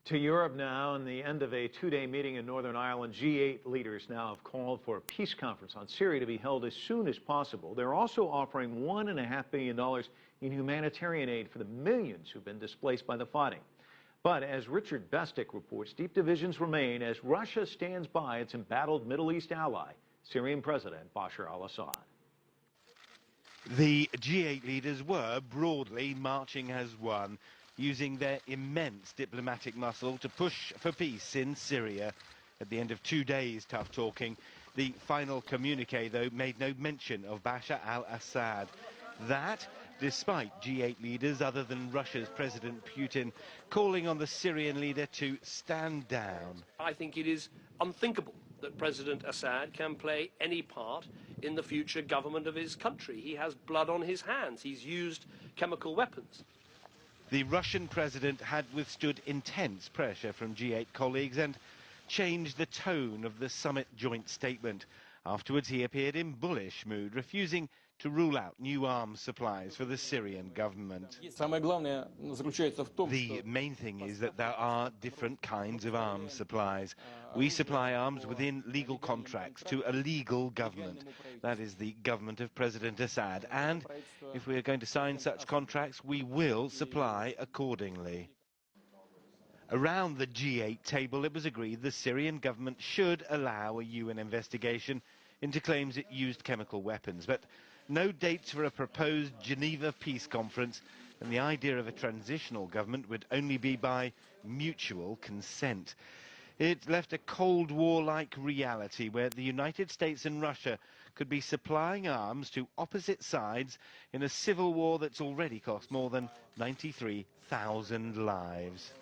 To Europe now, and the end of a two-day meeting in Northern Ireland, G8 leaders now have called for a peace conference on Syria to be held as soon as possible. They're also offering $1.5 billion in humanitarian aid for the millions who've been displaced by the fighting. But as Richard Bestick reports, deep divisions remain as Russia stands by its embattled Middle East ally, Syrian President Bashar al-Assad. The G8 leaders were broadly marching as one, using their immense diplomatic muscle to push for peace in Syria. At the end of 2 days' tough talking, the final communique, though, made no mention of Bashar al-Assad. That, despite G8 leaders other than Russia's President Putin calling on the Syrian leader to stand down. I think it is unthinkable that President Assad can play any part in the future government of his country. He has blood on his hands. He's used chemical weapons. The Russian president had withstood intense pressure from G8 colleagues and changed the tone of the summit joint statement. Afterwards, he appeared in bullish mood, refusing to rule out new arms supplies for the Syrian government. The main thing is that there are different kinds of arms supplies. We supply arms within legal contracts to a legal government. That is the government of President Assad. And if we are going to sign such contracts, we will supply accordingly. Around the G8 table, it was agreed the Syrian government should allow a UN investigation into claims it used chemical weapons, but no dates for a proposed Geneva peace conference, and the idea of a transitional government would only be by mutual consent. It left a Cold War-like reality where the United States and Russia could be supplying arms to opposite sides in a civil war that's already cost more than 93,000 lives.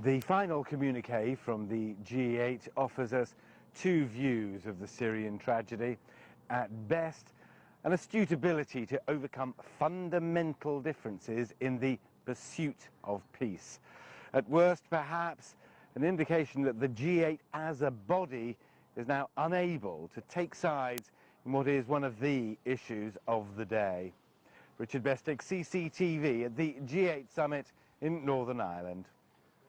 The final communique from the G8 offers us two views of the Syrian tragedy. At best, an astute ability to overcome fundamental differences in the pursuit of peace. At worst, perhaps, an indication that the G8 as a body is now unable to take sides in what is one of the issues of the day. Richard Bestick, CCTV, at the G8 summit in Northern Ireland.